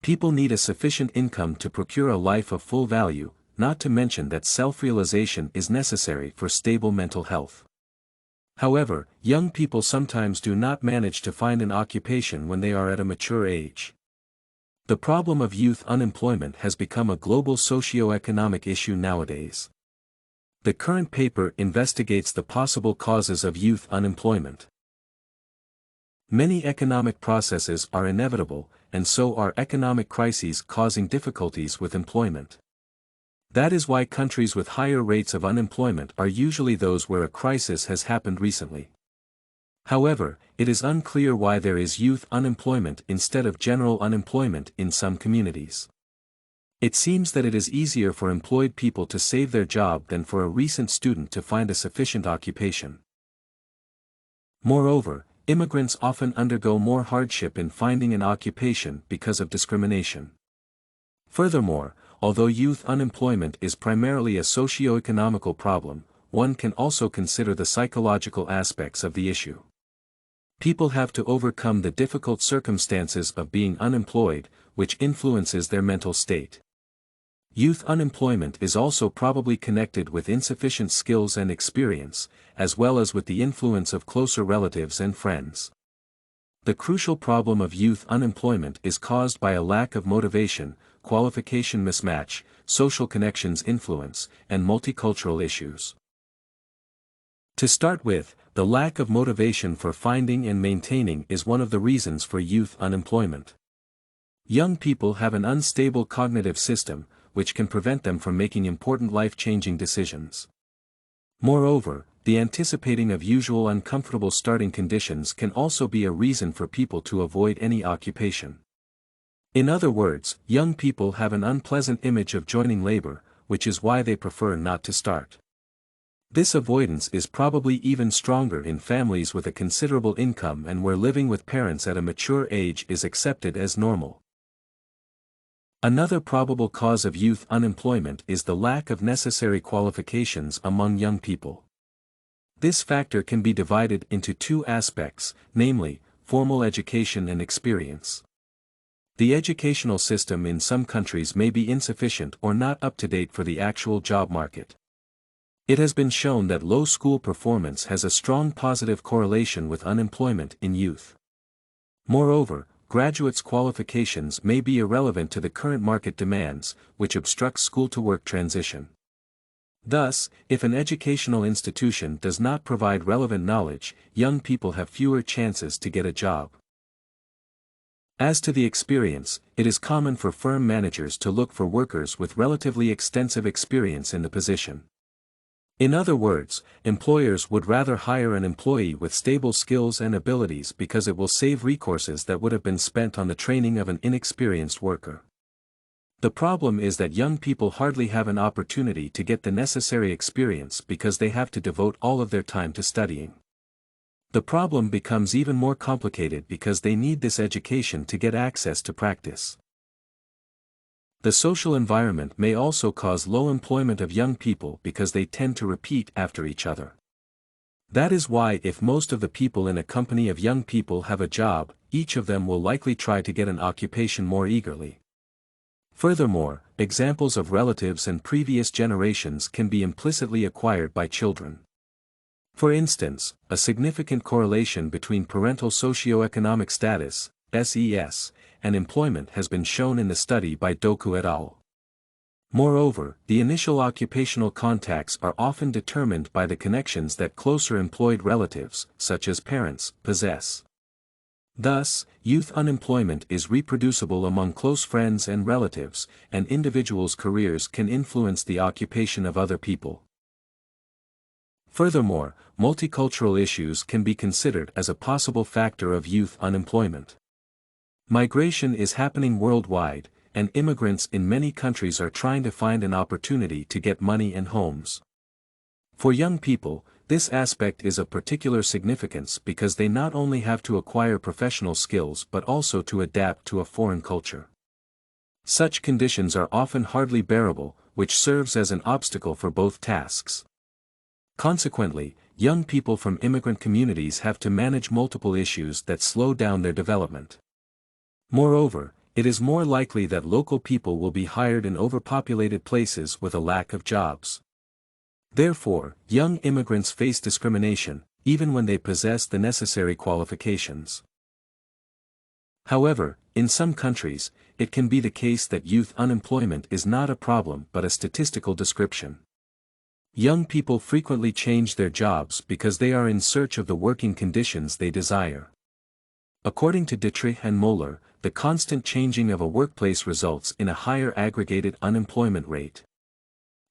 People need a sufficient income to procure a life of full value, not to mention that self-realization is necessary for stable mental health. However, young people sometimes do not manage to find an occupation when they are at a mature age. The problem of youth unemployment has become a global socio-economic issue nowadays. The current paper investigates the possible causes of youth unemployment. Many economic processes are inevitable, and so are economic crises causing difficulties with employment. That is why countries with higher rates of unemployment are usually those where a crisis has happened recently. However, it is unclear why there is youth unemployment instead of general unemployment in some communities. It seems that it is easier for employed people to save their job than for a recent student to find a sufficient occupation. Moreover, immigrants often undergo more hardship in finding an occupation because of discrimination. Furthermore, although youth unemployment is primarily a socio-economical problem, one can also consider the psychological aspects of the issue. People have to overcome the difficult circumstances of being unemployed, which influences their mental state. Youth unemployment is also probably connected with insufficient skills and experience, as well as with the influence of closer relatives and friends. The crucial problem of youth unemployment is caused by a lack of motivation, qualification mismatch, social connections influence, and multicultural issues. To start with, the lack of motivation for finding and maintaining is one of the reasons for youth unemployment. Young people have an unstable cognitive system, which can prevent them from making important life-changing decisions. Moreover, the anticipating of usual uncomfortable starting conditions can also be a reason for people to avoid any occupation. In other words, young people have an unpleasant image of joining labor, which is why they prefer not to start. This avoidance is probably even stronger in families with a considerable income and where living with parents at a mature age is accepted as normal. Another probable cause of youth unemployment is the lack of necessary qualifications among young people. This factor can be divided into two aspects, namely, formal education and experience. The educational system in some countries may be insufficient or not up to date for the actual job market. It has been shown that low school performance has a strong positive correlation with unemployment in youth. Moreover, graduates' qualifications may be irrelevant to the current market demands, which obstructs school-to-work transition. Thus, if an educational institution does not provide relevant knowledge, young people have fewer chances to get a job. As to the experience, it is common for firm managers to look for workers with relatively extensive experience in the position. In other words, employers would rather hire an employee with stable skills and abilities because it will save resources that would have been spent on the training of an inexperienced worker. The problem is that young people hardly have an opportunity to get the necessary experience because they have to devote all of their time to studying. The problem becomes even more complicated because they need this education to get access to practice. The social environment may also cause low employment of young people because they tend to repeat after each other. That is why if most of the people in a company of young people have a job, each of them will likely try to get an occupation more eagerly. Furthermore, examples of relatives and previous generations can be implicitly acquired by children. For instance, a significant correlation between parental socioeconomic status, SES, and employment has been shown in the study by Doku et al. Moreover, the initial occupational contacts are often determined by the connections that closer employed relatives, such as parents, possess. Thus, youth unemployment is reproducible among close friends and relatives, and individuals' careers can influence the occupation of other people. Furthermore, multicultural issues can be considered as a possible factor of youth unemployment. Migration is happening worldwide, and immigrants in many countries are trying to find an opportunity to get money and homes. For young people, this aspect is of particular significance because they not only have to acquire professional skills but also to adapt to a foreign culture. Such conditions are often hardly bearable, which serves as an obstacle for both tasks. Consequently, young people from immigrant communities have to manage multiple issues that slow down their development. Moreover, it is more likely that local people will be hired in overpopulated places with a lack of jobs. Therefore, young immigrants face discrimination, even when they possess the necessary qualifications. However, in some countries, it can be the case that youth unemployment is not a problem but a statistical description. Young people frequently change their jobs because they are in search of the working conditions they desire. According to Dietrich and Möller, the constant changing of a workplace results in a higher aggregated unemployment rate.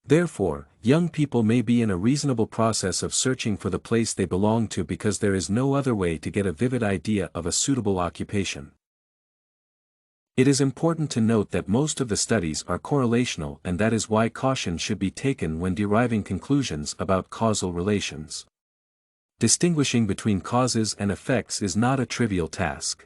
Therefore, young people may be in a reasonable process of searching for the place they belong to because there is no other way to get a vivid idea of a suitable occupation. It is important to note that most of the studies are correlational, and that is why caution should be taken when deriving conclusions about causal relations. Distinguishing between causes and effects is not a trivial task.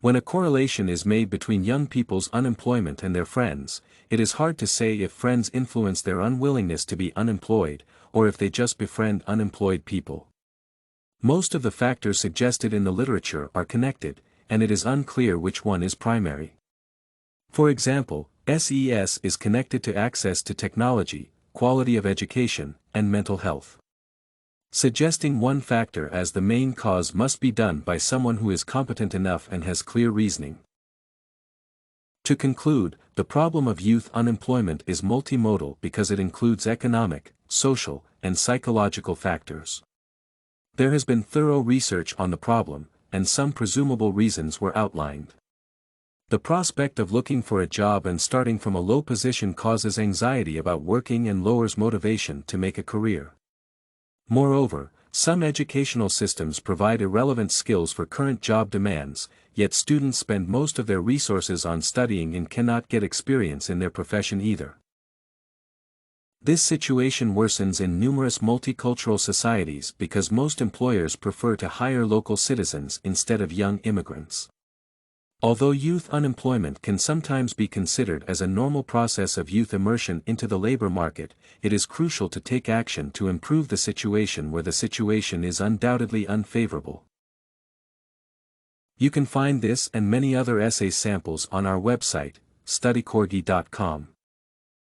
When a correlation is made between young people's unemployment and their friends, it is hard to say if friends influence their unwillingness to be unemployed, or if they just befriend unemployed people. Most of the factors suggested in the literature are connected, and it is unclear which one is primary. For example, SES is connected to access to technology, quality of education, and mental health. Suggesting one factor as the main cause must be done by someone who is competent enough and has clear reasoning. To conclude, the problem of youth unemployment is multimodal because it includes economic, social, and psychological factors. There has been thorough research on the problem, and some presumable reasons were outlined. The prospect of looking for a job and starting from a low position causes anxiety about working and lowers motivation to make a career. Moreover, some educational systems provide irrelevant skills for current job demands, yet students spend most of their resources on studying and cannot get experience in their profession either. This situation worsens in numerous multicultural societies because most employers prefer to hire local citizens instead of young immigrants. Although youth unemployment can sometimes be considered as a normal process of youth immersion into the labor market, it is crucial to take action to improve the situation where the situation is undoubtedly unfavorable. You can find this and many other essay samples on our website, studycorgi.com.